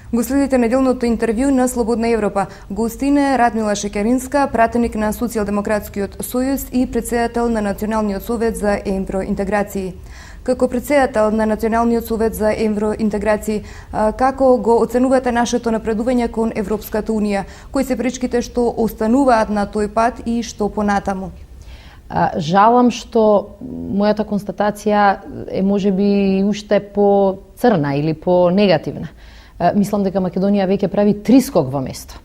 Го следите неделното интервју на Слободна Европа. Гостина Радмила Шекеринска, пратеник на Социјалдемократскиот сојуз и претседател на Националниот совет за евроинтеграции. Како претседател на Националниот совет за евроинтеграции, како го оценувате нашето напредување кон Европската унија? Кои се пречките што остануваат на тој пат и што понатаму? Жалам што мојата констатација е можеби уште по црна или по негативна. Мислам дека Македонија веќе прави 3 скок во место.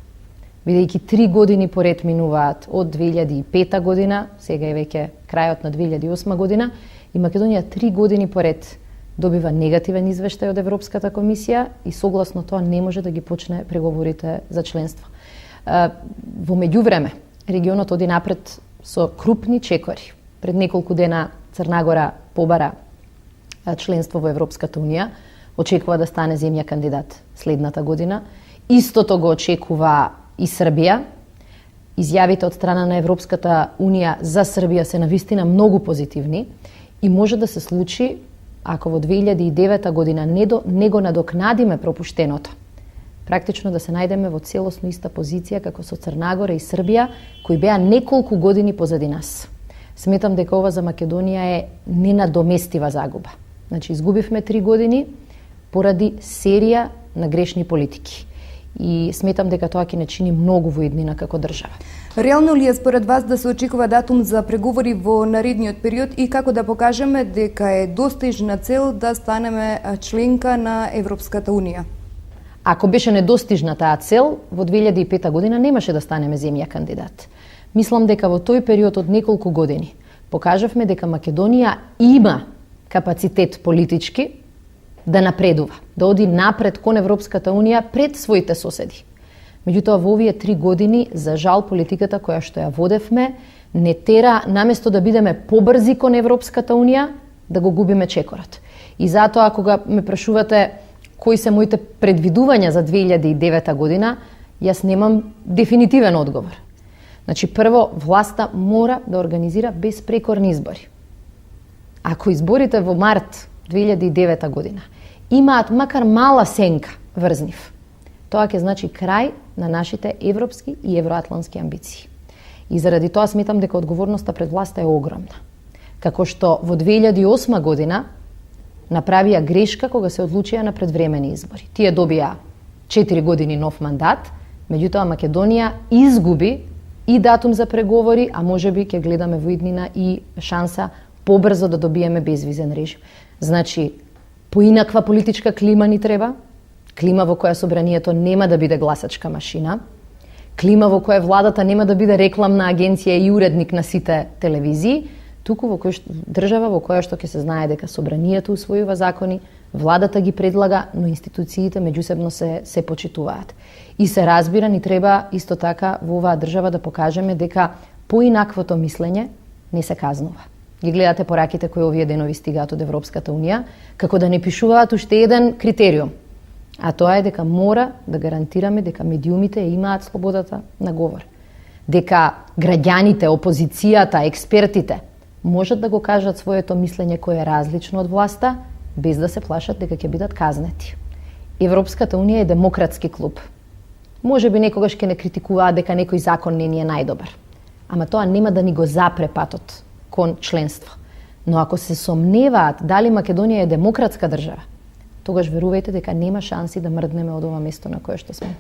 Бидејќи 3 години поред минуваат од 2005 година, сега е веќе крајот на 2008 година, и Македонија 3 години поред добива негативен извештај од Европската комисија и согласно тоа не може да ги почне преговорите за членство. Во меѓувреме, регионот оди напред со крупни чекори. Пред неколку дена Црна побара членство во Европската унија, очекува да стане земја кандидат следната година. Истото го очекува и Србија. Изјавите од страна на Европската унија за Србија се навистина многу позитивни и може да се случи, ако во 2009 година не го надокнадиме пропуштеното, практично да се најдеме во целосно иста позиција како со Црна Гора и Србија, кои беа неколку години позади нас. Сметам дека ова за Македонија е ненадоместива загуба. Значи, изгубивме 3 години поради серија на грешни политики. И сметам дека тоа ќе не чини многу во иднина како држава. Реално ли е според вас да се очекува датум за преговори во наредниот период и како да покажеме дека е достижна цел да станеме членка на Европската унија? Ако беше недостижна таа цел, во 2005 година немаше да станеме земја кандидат. Мислам дека во тој период од неколку години покажавме дека Македонија има капацитет политички да напредува, да оди напред кон Европската унија пред своите соседи. Меѓутоа, во овие 3 години, за жал, политиката која што ја водевме не тера, наместо да бидеме побрзи кон Европската унија, да го губиме чекорот. И затоа, кога ме прашувате кои се моите предвидувања за 2009 година, јас немам дефинитивен одговор. Значи, прво, власта мора да организира безпрекорни избори. Ако изборите во март 2009 година имаат макар мала сенка врз нив, тоа ќе значи крај на нашите европски и евроатлански амбиции. И заради тоа сметам дека одговорноста пред власта е огромна. Како што во 2008 година направија грешка кога се одлучија на предвремени избори. Тие добија 4 години нов мандат, меѓутоа Македонија изгуби и датум за преговори, а можеби ќе гледаме во иднина и шанса побрзо да добиеме безвизен режим. Значи, поинаква политичка клима ни треба, клима во која собранието нема да биде гласачка машина, клима во која владата нема да биде рекламна агенција и уредник на сите телевизии, туку во држава во која што ќе се знае дека собранието усвојува закони, владата ги предлага, но институциите меѓусебно се почитуваат. И се разбира, ни треба исто така во оваа држава да покажеме дека поинаквото мислење не се казнува. Ги гледате пораките кои овие денови стигаат од Европската унија, како да не пишуваат уште еден критериум, а тоа е дека мора да гарантираме дека медиумите имаат слободата на говор, дека граѓаните, опозицијата, експертите можат да го кажат своето мислење кое е различно од власта, без да се плашат дека ќе бидат казнети. Европската унија е демократски клуб. Може би некогаш ќе не критикуваат дека некој закон не ни е најдобар, ама тоа нема да ни го запре патот кон членство. Но ако се сомневаат дали Македонија е демократска држава, тогаш верувајте дека нема шанси да мрднеме од ова место на кое што сме.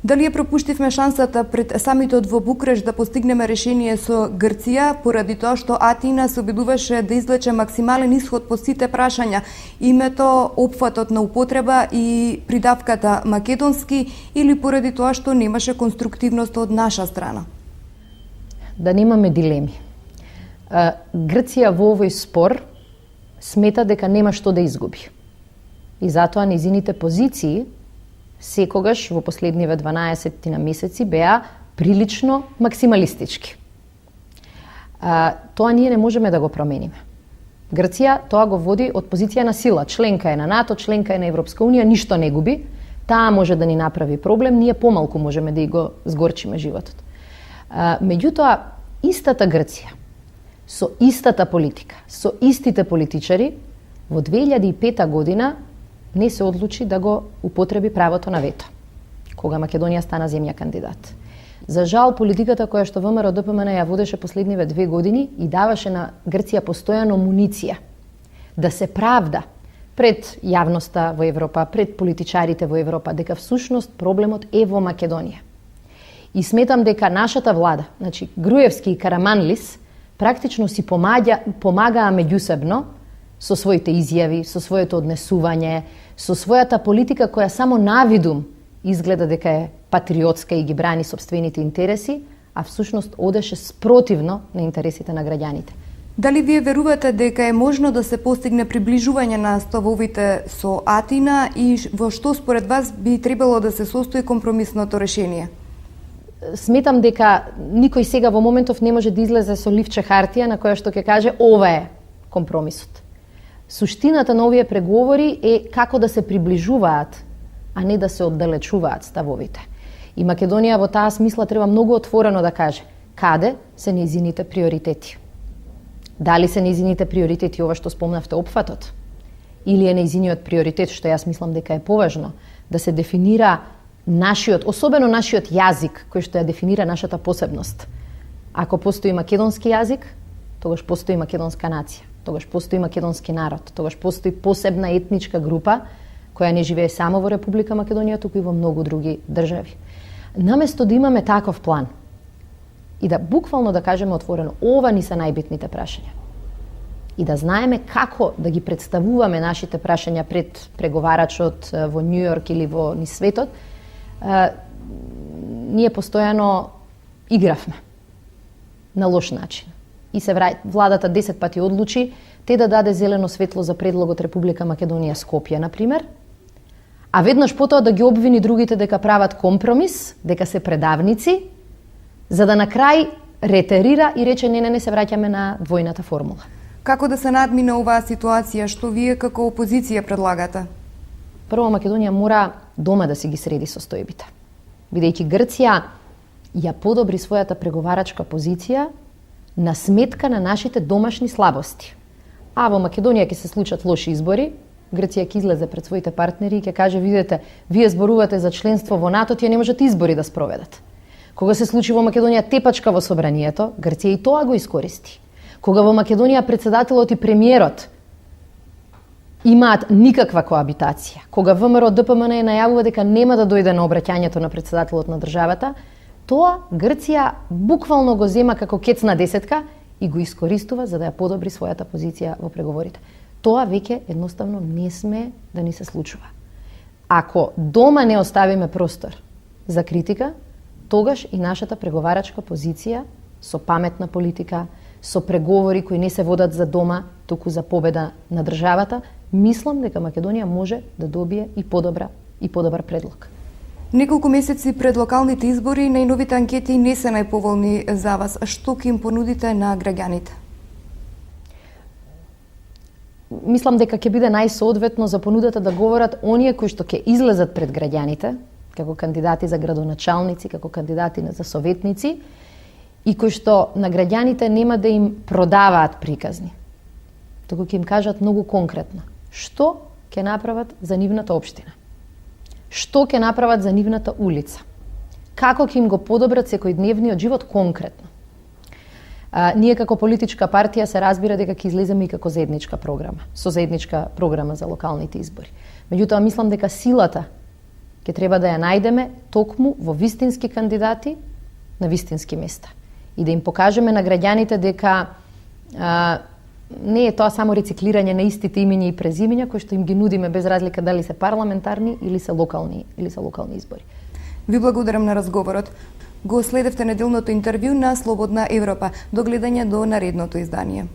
Дали ја пропуштивме шансата пред самитот во Букуреш да постигнеме решение со Грција, поради тоа што Атина се обидуваше да извлече максимален исход по сите прашања, името, опфатот на употреба и придавката македонски, или поради тоа што немаше конструктивност од наша страна? Да немаме дилеми. Грција во овој спор смета дека нема што да изгуби. И затоа незините позиции секогаш во последниве 12 на месеци беа прилично максималистички. Тоа ние не можеме да го промениме. Грција тоа го води од позиција на сила. Членка е на НАТО, членка е на Европска унија, ништо не губи. Таа може да ни направи проблем, ние помалку можеме да и го сгорчиме животот. Меѓутоа, истата Грција, со истата политика, со истите политичари, во 2005 година не се одлучи да го употреби правото на вето, кога Македонија стана земја кандидат. За жал, политиката која што ВМРО ДПМН ја водеше последниве 2 години и даваше на Грција постојано муниција да се правда пред јавноста во Европа, пред политичарите во Европа, дека всушност проблемот е во Македонија. И сметам дека нашата влада, значи Груевски и Караманлис, практично си помагаа меѓусебно со своите изјави, со своето однесување, со својата политика која само навидум изгледа дека е патриотска и ги брани сопствените интереси, а всушност одеше спротивно на интересите на граѓаните. Дали вие верувате дека е можно да се постигне приближување на ставовите со Атина и во што според вас би требало да се состои компромисното решение? Сметам дека никој сега во моментов не може да излезе со ливче хартија на која што ќе каже ова е компромисот. Суштината на овие преговори е како да се приближуваат, а не да се оддалечуваат ставовите. И Македонија во таа смисла треба многу отворено да каже каде се нејзините приоритети. Дали се нејзините приоритети ова што спомнавте опфатот? Или е нејзиниот приоритет, што јас мислам дека е поважно, да се дефинира нашиот, особено нашиот јазик, кој што ја дефинира нашата посебност. Ако постои македонски јазик, тогаш постои македонска нација, тогаш постои македонски народ, тогаш постои посебна етничка група која не живее само во Република Македонија, туку и во многу други држави. Наместо да имаме таков план и да буквално да кажеме отворено, ова ни се најбитните прашања. И да знаеме како да ги представуваме нашите прашања пред преговарачот во Њу Јорк или во низ светот, ние постојано игравме на лош начин. И владата 10 пати одлучи те да даде зелено светло за предлогот Република Македонија Скопје, например, а веднаш потоа да ги обвини другите дека прават компромис, дека се предавници, за да на крај ретерира и рече не се враќаме на двојната формула. Како да се надмине оваа ситуација, што вие како опозиција предлагате? Прво, Македонија мора дома да си ги среди состојбите. Бидејќи Грција ја подобри својата преговарачка позиција на сметка на нашите домашни слабости. А во Македонија ќе се случат лоши избори, Грција ќе излезе пред своите партнери и ќе каже, видете, вие зборувате за членство во НАТО, тие не можат избори да спроведат. Кога се случи во Македонија тепачка во собранието, Грција и тоа го искористи. Кога во Македонија председателот и премиерот имаат никаква коабитација, кога ВМРО ДПМН најавува дека нема да дојде на обраќањето на председателот на државата, тоа Грција буквално го зема како кец на десетка и го искористува за да ја подобри својата позиција во преговорите. Тоа веќе едноставно не сме да ни се случува. Ако дома не оставиме простор за критика, тогаш и нашата преговарачка позиција со паметна политика, со преговори кои не се водат за дома, туку за победа на државата, мислам дека Македонија може да добие и подобар предлог. Неколку месеци пред локалните избори, најновите анкети не се најповолни за вас. Што ќе им понудите на граѓаните? Мислам дека ќе биде најсоодветно за понудата да говорат оние кои што ќе излезат пред граѓаните, како кандидати за градоначалници, како кандидати за советници, и кои што на граѓаните нема да им продаваат приказни, туку ќе им кажат многу конкретно што ќе направат за нивната општина, што ќе направат за нивната улица, како ќе им го подобрат секојдневниот живот конкретно. Ние како политичка партија се разбира дека ќе излеземе и како заедничка програма, со заедничка програма за локалните избори. Меѓутоа, мислам дека силата ќе треба да ја најдеме токму во вистински кандидати на вистински места. И да им покажеме на граѓаните дека не е тоа само рециклирање на истите имиња и презимиња кои што им ги нудиме без разлика дали се парламентарни или се локални избори. Ви благодарам на разговорот. Го следевте неделното интервју на Слободна Европа. До гледање до наредното издание.